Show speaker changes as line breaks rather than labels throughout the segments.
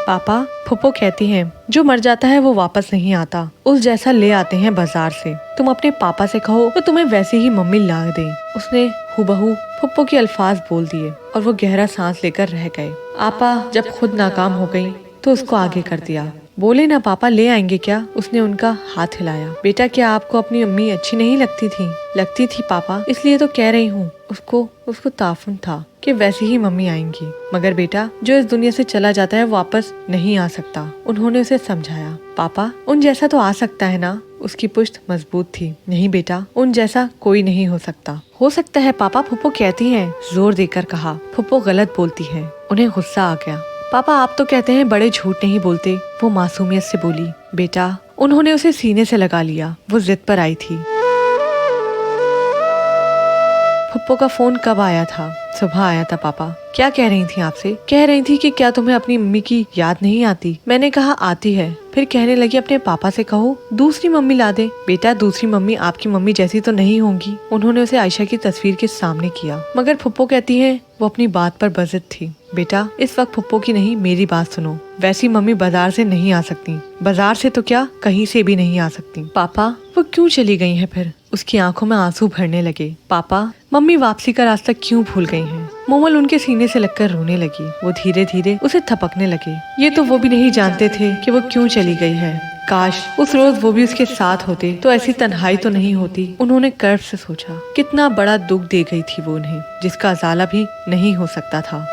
पापा, फुप्पो कहती हैं जो मर जाता है वो वापस नहीं आता, उस जैसा ले आते हैं बाजार से। तुम अपने पापा से कहो तो तुम्हें वैसी ही मम्मी ला दे। उसने हुबहू फुप्पो के अल्फाज बोल दिए और वो गहरा सांस लेकर रह गए। आपा जब खुद नाकाम हो गई तो उसको आगे कर दिया। बोले ना पापा ले आएंगे क्या? उसने उनका हाथ हिलाया। बेटा क्या आपको अपनी अम्मी अच्छी नहीं लगती थी? लगती थी पापा, इसलिए तो कह रही हूँ। उसको ताफुन था कि वैसे ही मम्मी आएंगी, मगर बेटा जो इस दुनिया से चला जाता है वापस नहीं आ सकता। उन्होंने उसे समझाया। पापा उन जैसा तो आ सकता है ना? उसकी पुश्त मजबूत थी। नहीं बेटा, उन जैसा कोई नहीं हो सकता। हो सकता है पापा, फुप्पो कहती हैं, जोर देकर कहा। फुप्पो गलत बोलती है। उन्हें गुस्सा आ गया। पापा आप तो कहते हैं बड़े झूठ नहीं बोलते। वो मासूमियत से बोली। बेटा, उन्होंने उसे सीने से लगा लिया। वो जिद पर आई थी। फुप्पो का फोन कब आया था? सुबह आया था पापा। क्या कह रही थी आपसे? कह रही थी कि क्या तुम्हें अपनी मम्मी की याद नहीं आती? मैंने कहा आती है। फिर कहने लगी अपने पापा से कहो दूसरी मम्मी ला दे। बेटा दूसरी मम्मी आपकी मम्मी जैसी तो नहीं होंगी। उन्होंने उसे आयशा की तस्वीर के सामने किया, मगर फुप्पो कहती है वो अपनी बात पर बजिद थी। बेटा इस वक्त फुप्पो की नहीं मेरी बात सुनो। वैसी मम्मी बाजार से नहीं आ सकती। बाजार से तो क्या कहीं से भी नहीं आ सकती। पापा वो क्यों चली गई है फिर? उसकी आंखों में आंसू भरने लगे। पापा मम्मी वापसी का रास्ता क्यों भूल गई हैं? मोमल उनके सीने से लगकर रोने लगी। वो धीरे धीरे उसे थपकने लगे। ये तो वो भी नहीं जानते थे कि वो क्यों चली गई है। काश उस रोज वो भी उसके साथ होते तो ऐसी तन्हाई तो नहीं होती। उन्होंने कर्व से सोचा कितना बड़ा दुख दे गई थी वो उन्हें, जिसका अजाला भी नहीं हो सकता था।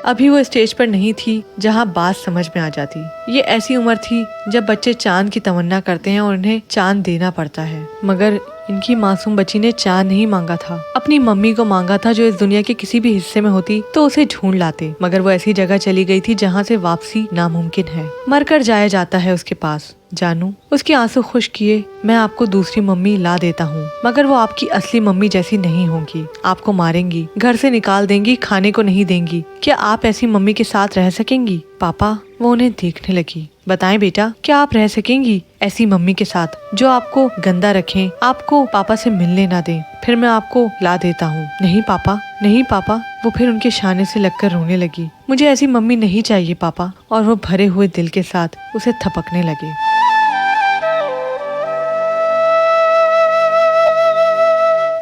अभी वो स्टेज पर नहीं थी जहाँ बात समझ में आ जाती। ये ऐसी उम्र थी जब बच्चे चांद की तमन्ना करते हैं और उन्हें चांद देना पड़ता है, मगर इनकी मासूम बच्ची ने चांद नहीं मांगा था, अपनी मम्मी को मांगा था जो इस दुनिया के किसी भी हिस्से में होती तो उसे ढूंढ लाते। मगर वो ऐसी जगह चली गई थी जहाँ से वापसी नामुमकिन है। मरकर जाया जाता है उसके पास। जानू उसके आंसू खुश किए। मैं आपको दूसरी मम्मी ला देता हूँ, मगर वो आपकी असली मम्मी जैसी नहीं होंगी। आपको मारेंगी, घर से निकाल देंगी, खाने को नहीं देंगी। क्या आप ऐसी मम्मी के साथ रह सकेंगी? पापा वो उन्हें देखने लगी। बताएं बेटा, क्या आप रह सकेंगी ऐसी मम्मी के साथ जो आपको गंदा रखें, आपको पापा से मिलने ना दें? फिर मैं आपको ला देता हूँ। नहीं पापा, नहीं पापा। वो फिर उनके शाने से लगकर रोने लगी। मुझे ऐसी मम्मी नहीं चाहिए पापा। और वो भरे हुए दिल के साथ उसे थपकने लगे।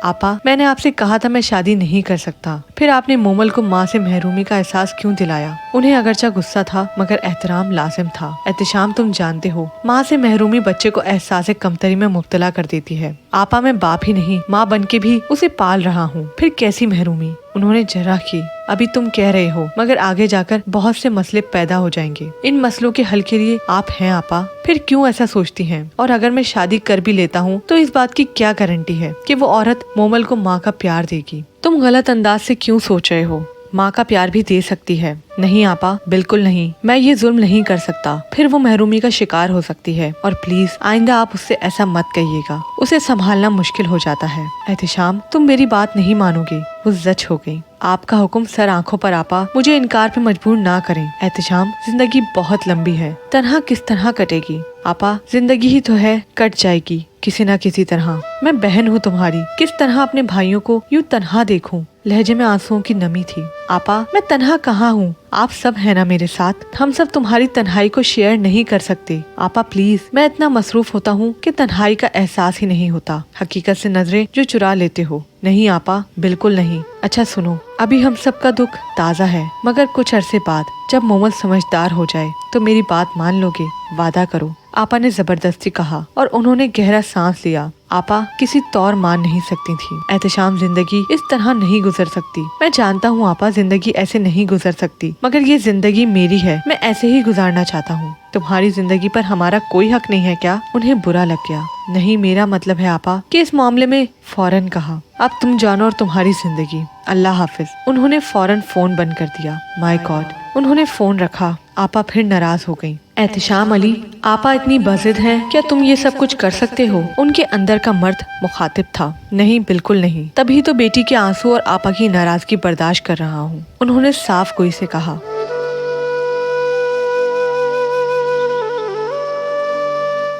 आपा मैंने आपसे कहा था मैं शादी नहीं कर सकता। फिर आपने मोमल को माँ से महरूमी का एहसास क्यों दिलाया? उन्हें अगरचा गुस्सा था मगर एहतराम लाजिम था। एहतिशाम तुम जानते हो माँ से महरूमी बच्चे को एहसास कमतरी में मुब्तला कर देती है। आपा मैं बाप ही नहीं माँ बन के भी उसे पाल रहा हूँ, फिर कैसी महरूमी? उन्होंने जरा की। अभी तुम कह रहे हो, मगर आगे जाकर बहुत से मसले पैदा हो जाएंगे। इन मसलों के हल के लिए आप हैं आपा। फिर क्यों ऐसा सोचती हैं? और अगर मैं शादी कर भी लेता हूँ तो इस बात की क्या गारंटी है कि वो औरत मोमल को माँ का प्यार देगी? तुम गलत अंदाज से क्यों सोच रहे हो? माँ का प्यार भी दे सकती है। नहीं आपा, बिल्कुल नहीं। मैं ये जुल्म नहीं कर सकता। फिर वो महरूमी का शिकार हो सकती है। और प्लीज आइंदा आप उससे ऐसा मत कहिएगा। उसे संभालना मुश्किल हो जाता है। एहतिशाम तुम मेरी बात नहीं मानोगे। वो जच हो गई। आपका हुक्म सर आंखों पर आपा, मुझे इनकार पे मजबूर ना करें। एहतिशाम जिंदगी बहुत लंबी है, तन्हा किस तरह कटेगी? आपा जिंदगी ही तो है, कट जाएगी किसी न किसी तरह। मैं बहन हूँ तुम्हारी, किस तरह अपने भाइयों को यूँ तन्हा देखूं? लहजे में आंसुओं की नमी थी। आपा मैं तन्हा कहाँ हूँ, आप सब है ना मेरे साथ। हम सब तुम्हारी तन्हाई को शेयर नहीं कर सकते। आपा प्लीज, मैं इतना मसरूफ होता हूँ कि तन्हाई का एहसास ही नहीं होता। हकीकत से नजरें जो चुरा लेते हो। नहीं आपा, बिल्कुल नहीं। अच्छा सुनो, अभी हम सबका दुख ताज़ा है, मगर कुछ अरसे बाद जब मोमल समझदार हो जाए तो मेरी बात मान लोगे? वादा करो। आपा ने जबरदस्ती कहा और उन्होंने गहरा सांस लिया। आपा किसी तौर मान नहीं सकती थी। एहतिशाम जिंदगी इस तरह नहीं गुजर सकती। मैं जानता हूँ आपा, जिंदगी ऐसे नहीं गुजर सकती, मगर ये जिंदगी मेरी है, मैं ऐसे ही गुजारना चाहता हूँ। तुम्हारी जिंदगी पर हमारा कोई हक नहीं है क्या? उन्हें बुरा लग गया। नहीं, मेरा मतलब है आपा कि इस मामले में फौरन कहा। अब तुम जानो और तुम्हारी जिंदगी। अल्लाह हाफिज। उन्होंने फौरन फोन बंद कर दिया। My God. उन्होंने फोन रखा। आपा फिर नाराज हो गयी। एहतिशाम अली, आपा इतनी बजिद हैं, क्या तुम ये सब कुछ कर सकते हो? उनके अंदर का मर्द मुखातिब था। नहीं, बिल्कुल नहीं। तभी तो बेटी के आंसू और आपा की नाराजगी बर्दाश्त कर रहा हूँ। उन्होंने साफ गोई से कहा।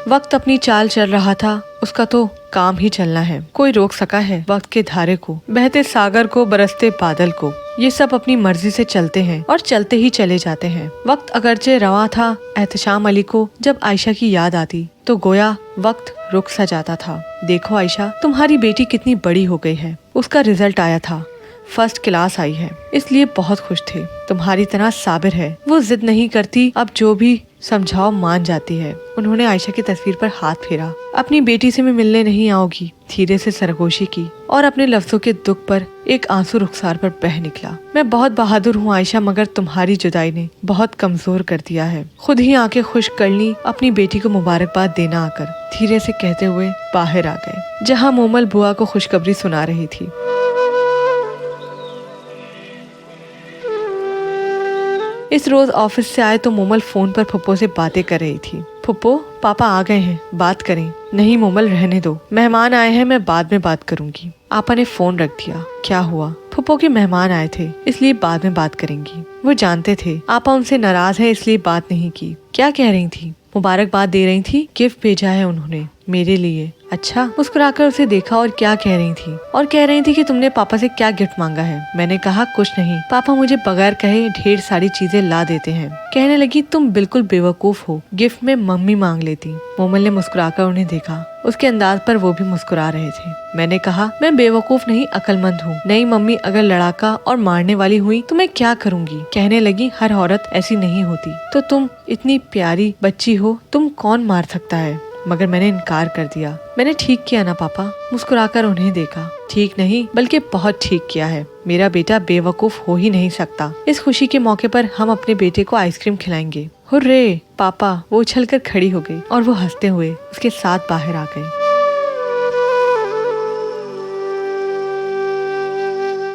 वक्त अपनी चाल चल रहा था उसका तो काम ही चलना है। कोई रोक सका है वक्त के धारे को, बहते सागर को, बरसते बादल को। ये सब अपनी मर्जी से चलते हैं और चलते ही चले जाते हैं। वक्त अगरचे रवा था एहतशाम अली को जब आयशा की याद आती तो गोया वक्त रुक सा जाता था। देखो आयशा, तुम्हारी बेटी कितनी बड़ी हो गई है। उसका रिजल्ट आया था, फर्स्ट क्लास आई है, इसलिए बहुत खुश थे। तुम्हारी तरह साबिर है, वो जिद नहीं करती, अब जो भी समझाओ मान जाती है। उन्होंने आयशा की तस्वीर पर हाथ फेरा। अपनी बेटी से मैं मिलने नहीं आओगी, धीरे से सरगोशी की और अपने लफ्जों के दुख पर एक आंसू रुखसार पर बह निकला। मैं बहुत बहादुर हूँ आयशा, मगर तुम्हारी जुदाई ने बहुत कमजोर कर दिया है। खुद ही आंखें खुश कर ली अपनी बेटी को मुबारकबाद देना आकर, धीरे से कहते हुए बाहर आ गए जहाँ मोमल बुआ को खुशखबरी सुना रही थी। इस रोज ऑफिस से आए तो मोमल फोन पर फुप्पो से बातें कर रही थी। फुप्पो, पापा आ गए हैं, बात करें। नहीं मोमल, रहने दो, मेहमान आए हैं, मैं बाद में बात करूंगी। आपा ने फोन रख दिया। क्या हुआ? फुप्पो के मेहमान आए थे, इसलिए बाद में बात करेंगी। वो जानते थे आपा उनसे नाराज है, इसलिए बात नहीं की। क्या कह रही थी? मुबारकबाद दे रही थी, गिफ्ट भेजा है उन्होंने मेरे लिए। अच्छा। मुस्कुराकर उसे देखा और क्या कह रही थी? और कह रही थी कि तुमने पापा से क्या गिफ्ट मांगा है। मैंने कहा कुछ नहीं, पापा मुझे बगैर कहे ढेर सारी चीजें ला देते हैं। कहने लगी तुम बिल्कुल बेवकूफ हो, गिफ्ट में मम्मी मांग लेती। मोमल ने मुस्कुराकर उन्हें देखा, उसके अंदाज पर वो भी मुस्कुरा रहे थे। मैंने कहा मैं बेवकूफ नहीं, अक्लमंद हूँ। नहीं मम्मी, अगर लड़ाका और मारने वाली हुई तो मैं क्या करूँगी? कहने लगी हर औरत ऐसी नहीं होती। तो तुम इतनी प्यारी बच्ची हो, तुम कौन मार सकता है? मगर मैंने इनकार कर दिया। मैंने ठीक किया ना पापा? मुस्कुराकर उन्हें देखा। ठीक नहीं बल्कि बहुत ठीक किया है। मेरा बेटा बेवकूफ हो ही नहीं सकता। इस खुशी के मौके पर हम अपने बेटे को आइसक्रीम खिलाएंगे। हुर्रे पापा! वो उछलकर खड़ी हो गई और वो हंसते हुए उसके साथ बाहर आ गए।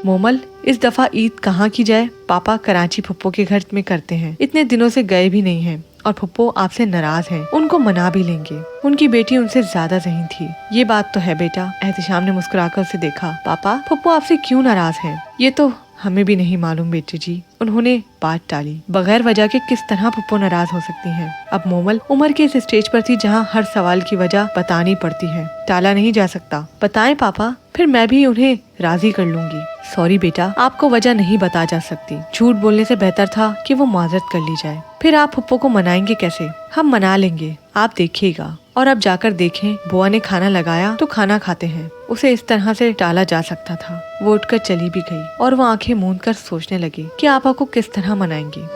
मोमल, इस दफा ईद कहाँ की जाए? पापा कराची फुप्पो के घर में करते हैं, इतने दिनों से गए भी नहीं हैं। और फुप्पो आपसे नाराज हैं, उनको मना भी लेंगे। उनकी बेटी उनसे ज्यादा ज़हीन थी। ये बात तो है बेटा। एहतशाम ने मुस्कुराकर उसे देखा। पापा, फुप्पो आपसे क्यों नाराज हैं? ये तो हमें भी नहीं मालूम बेटी जी। उन्होंने बात टाली। बगैर वजह के किस तरह फुप्पो नाराज हो सकती हैं? अब मोमल उम्र के इस स्टेज पर थी जहाँ हर सवाल की वजह बतानी पड़ती है, टाला नहीं जा सकता। बताएं पापा, फिर मैं भी उन्हें राजी कर लूंगी। सॉरी बेटा, आपको वजह नहीं बता जा सकती। झूठ बोलने से बेहतर था कि वो माजरत कर ली जाए। फिर आप फुप्पो को मनाएंगे कैसे? हम मना लेंगे, आप देखिएगा। और अब जाकर देखें, बुआ ने खाना लगाया तो खाना खाते हैं। उसे इस तरह से टाला जा सकता था। वो उठकर चली भी गई और वो आंखें मूंद कर सोचने लगी कि आपा को किस तरह मनाएंगी।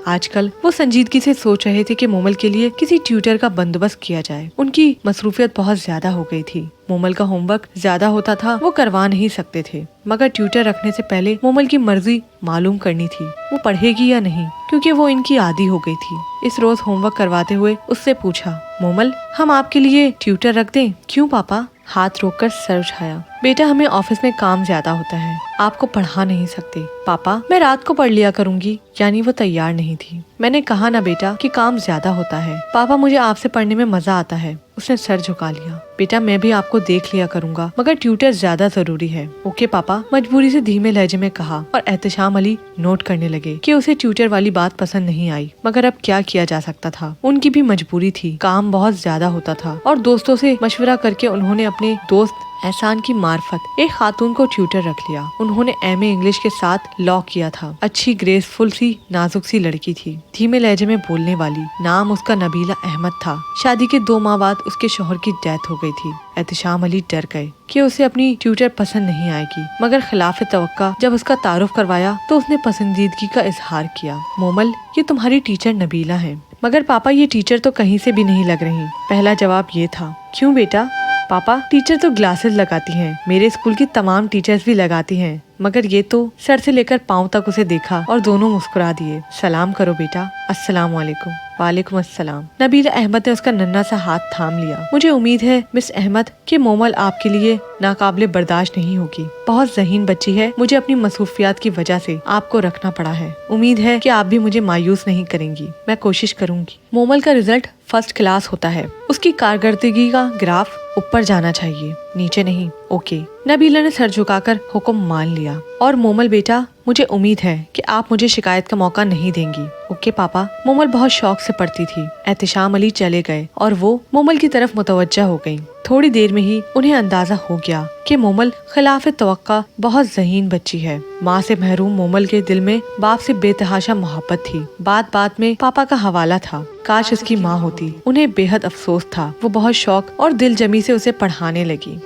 आजकल वो संजीदगी से सोच रहे थे कि मोमल के लिए किसी ट्यूटर का बंदोबस्त किया जाए। उनकी मसरूफियत बहुत ज्यादा हो गई थी। मोमल का होमवर्क ज्यादा होता था, वो करवा नहीं सकते थे। मगर ट्यूटर रखने से पहले मोमल की मर्जी मालूम करनी थी, वो पढ़ेगी या नहीं, क्योंकि वो इनकी आदी हो गई थी। इस रोज होमवर्क करवाते हुए उससे पूछा, मोमल हम आपके लिए ट्यूटर रख दें? क्यों पापा? हाथ रोककर सर उठाया। बेटा, हमें ऑफिस में काम ज्यादा होता है, आपको पढ़ा नहीं सकते। पापा, मैं रात को पढ़ लिया करूंगी। यानी वो तैयार नहीं थी। मैंने कहा ना बेटा कि काम ज्यादा होता है। पापा, मुझे आपसे पढ़ने में मजा आता है। उसने सर झुका लिया। बेटा, मैं भी आपको देख लिया करूंगा, मगर ट्यूटर ज्यादा जरूरी है। ओके पापा, मजबूरी से धीमे लहजे में कहा। और एहतशाम अली नोट करने लगे कि उसे ट्यूटर वाली बात पसंद नहीं आई, मगर अब क्या किया जा सकता था। उनकी भी मजबूरी थी, काम बहुत ज्यादा होता था। और दोस्तों से मशवरा करके उन्होंने अपने दोस्त एहसान की मार्फत एक खातून को ट्यूटर रख लिया। उन्होंने एमए इंग्लिश के साथ लॉ किया था। अच्छी ग्रेसफुल सी नाजुक सी लड़की थी, धीमे लहजे में बोलने वाली। नाम उसका नबीला अहमद था। शादी के 2 माह बाद उसके शौहर की डेथ हो गई थी। एहतशाम अली डर गए कि उसे अपनी ट्यूटर पसंद नहीं आएगी, मगर खिलाफ तवक्का जब उसका तारुफ करवाया तो उसने पसंदीदगी का इजहार किया। मोमल, ये तुम्हारी टीचर नबीला है। मगर पापा, ये टीचर तो कहीं से भी नहीं लग रही। पहला जवाब ये था। क्यों बेटा? पापा, टीचर तो ग्लासेस लगाती हैं, मेरे स्कूल की तमाम टीचर्स भी लगाती हैं, मगर ये तो। सर से लेकर पाँव तक उसे देखा और दोनों मुस्कुरा दिए। सलाम करो बेटा। अस्सलाम वालेकुम। वालेकुम अस्सलाम। नबीला अहमद ने उसका नन्हा सा हाथ थाम लिया। मुझे उम्मीद है मिस अहमद कि मोमल आपके लिए नाकाबिले बर्दाश्त नहीं होगी। बहुत ज़हीन बच्ची है, मुझे अपनी मसरूफियात की वजह से आपको रखना पड़ा है। उम्मीद है कि आप भी मुझे मायूस नहीं करेंगी। मैं कोशिश करूंगी। मोमल का रिजल्ट फर्स्ट क्लास होता है, उसकी कारकर्दगी का ग्राफ ऊपर जाना चाहिए। नीचे नहीं। ओके। नबीला ने सर झुकाकर हुक्म मान लिया। और मोमल बेटा, मुझे उम्मीद है कि आप मुझे शिकायत का मौका नहीं देंगी। ओके पापा। मोमल बहुत शौक से पढ़ती थी। एहतिशाम अली चले गए और वो मोमल की तरफ मुतवज्जा हो गयी। थोड़ी देर में ही उन्हें अंदाजा हो गया कि मोमल खिलाफ तवक्का बहुत ज़हीन बच्ची है। माँ से महरूम मोमल के दिल में बाप से बेतहाशा मोहब्बत थी। बात बात में पापा का हवाला था। काश उसकी माँ होती। उन्हें बेहद अफसोस था। वो बहुत शौक और दिल जमी से उसे पढ़ाने लगी।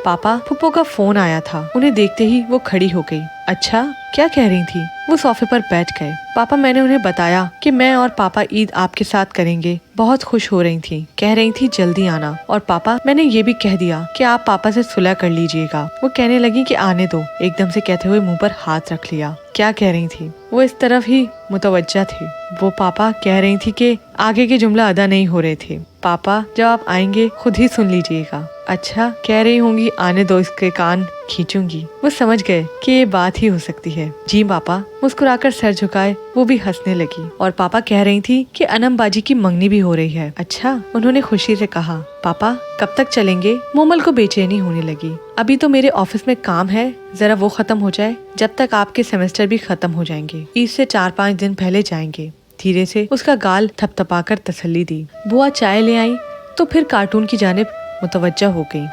पापा, फुप्पो का फोन आया था। उन्हें देखते ही वो खड़ी हो गई। अच्छा, क्या कह रही थी? वो सोफे पर बैठ गए। पापा, मैंने उन्हें बताया कि मैं और पापा ईद आपके साथ करेंगे। बहुत खुश हो रही थी। कह रही थी जल्दी आना। और पापा, मैंने ये भी कह दिया कि आप पापा से सुलह कर लीजिएगा। वो कहने लगी कि आने दो। एकदम से कहते हुए मुंह पर हाथ रख लिया। क्या कह रही थी? वो इस तरफ ही मुतवज्जा थी। वो पापा कह रही थी कि आगे के जुमला अदा नहीं हो रहे थे। पापा, जब आप आएंगे खुद ही सुन लीजिएगा। अच्छा, कह रही होंगी आने दो, इसके कान खींचूंगी। वो समझ गए कि ये बात ही हो सकती है। जी पापा। मुस्कुराकर सर झुकाए वो भी हंसने लगी। और पापा कह रही थी कि अनम बाजी की मंगनी भी हो रही है। अच्छा, उन्होंने खुशी से कहा। पापा, कब तक चलेंगे? मोमल को बेचैनी होने लगी। अभी तो मेरे ऑफिस में काम है, जरा वो खत्म हो जाए। जब तक आपके सेमेस्टर भी खत्म हो जाएंगे। ईद से 4-5 दिन पहले जाएंगे। धीरे से उसका गाल थपथपाकर तसल्ली दी। बुआ चाय ले आई तो फिर कार्टून की जानिब मुतवज्जा हो गई।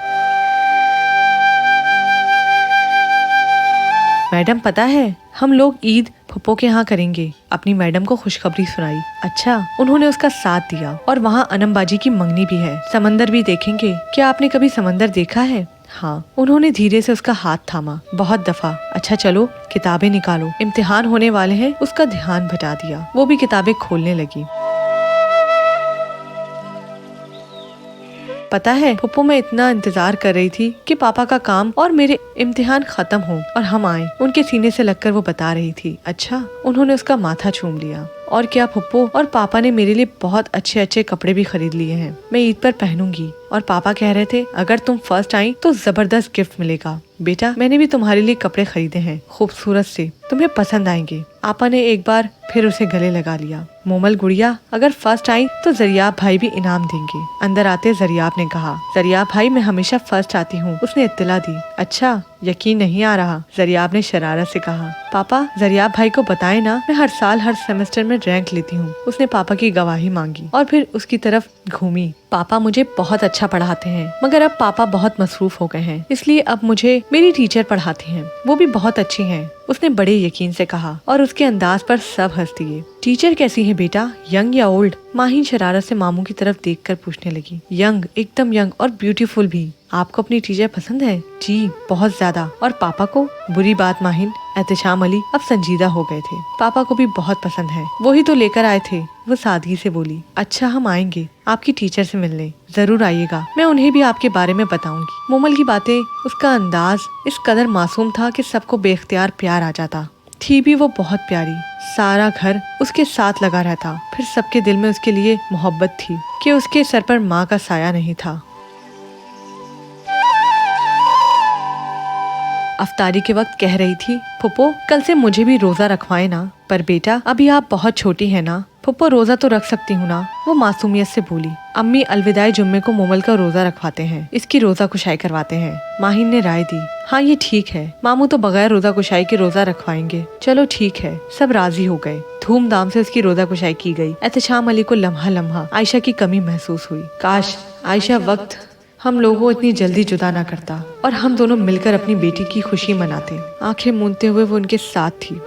मैडम, पता है हम लोग ईद फुप्पो के यहाँ करेंगे। अपनी मैडम को खुशखबरी सुनाई। अच्छा, उन्होंने उसका साथ दिया। और वहाँ अनमबाजी की मंगनी भी है। समंदर भी देखेंगे। क्या आपने कभी समंदर देखा है? हाँ। उन्होंने धीरे से उसका हाथ थामा। बहुत दफा। अच्छा चलो, किताबें निकालो, इम्तिहान होने वाले हैं। उसका ध्यान भटा दिया। वो भी किताबें खोलने लगी। पता है फुप्पो, मैं इतना इंतजार कर रही थी कि पापा का काम और मेरे इम्तिहान खत्म हो और हम आए। उनके सीने से लगकर वो बता रही थी। अच्छा, उन्होंने उसका माथा चूम लिया। और क्या फुप्पो और पापा ने मेरे लिए बहुत अच्छे अच्छे कपड़े भी खरीद लिए हैं। मैं ईद पर पहनूंगी। और पापा कह रहे थे अगर तुम फर्स्ट आई तो जबरदस्त गिफ्ट मिलेगा। बेटा, मैंने भी तुम्हारे लिए कपड़े खरीदे हैं, खूबसूरत से, तुम्हें पसंद आएंगे। पापा ने एक बार फिर उसे गले लगा लिया। मोमल गुड़िया, अगर फर्स्ट आई तो जरियाब भाई भी इनाम देंगे। अंदर आते जरियाब ने कहा। जरियाब भाई, मैं हमेशा फर्स्ट आती हूँ, उसने इत्तला दी। अच्छा, यकीन नहीं आ रहा, जरियाब ने शरारत से कहा। पापा, जरियाब भाई को बताए ना, मैं हर साल हर सेमेस्टर में रैंक लेती हूँ। उसने पापा की गवाही मांगी और फिर उसकी तरफ घूमी। पापा मुझे बहुत अच्छा पढ़ाते हैं, मगर अब पापा बहुत मसरूफ हो गए हैं, इसलिए अब मुझे मेरी टीचर पढ़ाती हैं। वो भी बहुत अच्छी हैं, उसने बड़े यकीन से कहा। और उसके अंदाज पर सब हंस दिए। टीचर कैसी है बेटा, यंग या ओल्ड? माहिन शरारत से मामू की तरफ देखकर पूछने लगी। यंग, एकदम यंग और ब्यूटीफुल भी। आपको अपनी टीचर पसंद है? जी, बहुत ज्यादा। और पापा को? बुरी बात माहिन, एहतिशाम अली अब संजीदा हो गए थे। पापा को भी बहुत पसंद है, वही तो लेकर आए थे। वो सादगी से बोली। अच्छा, हम आएंगे आपकी टीचर से मिलने। जरूर आइएगा, मैं उन्हें भी आपके बारे में बताऊंगी। मोमल की बातें, उसका अंदाज इस कदर मासूम था कि सबको बेख्तियार प्यार आ जाता। थी भी वो बहुत प्यारी। सारा घर उसके साथ लगा रहता। फिर सबके दिल में उसके लिए मोहब्बत थी कि उसके सर पर माँ का साया नहीं था। अफ्तारी के वक्त कह रही थी, फुप्पो कल से मुझे भी रोजा रखवाए ना। पर बेटा, अभी आप बहुत छोटी है ना। फुप्पो, रोजा तो रख सकती हूँ ना, वो मासूमियत से बोली। अम्मी अलविदाई जुम्मे को मोमल का रोजा रखवाते हैं, इसकी रोजा कुशाई करवाते हैं। माहिन ने राय दी। हाँ, ये ठीक है। मामू तो बगैर रोजा कुशाई के रोजा रखवाएंगे। चलो ठीक है। सब राजी हो गए। धूमधाम से उसकी रोजा कुशाई की गई। एहतिशाम अली को लम्हा लम्हा आयशा की कमी महसूस हुई। काश आयशा वक्त हम लोगों को इतनी जल्दी जुदा ना करता और हम दोनों मिलकर अपनी बेटी की खुशी मनाते। आंखें मूंदते हुए वो उनके साथ थी।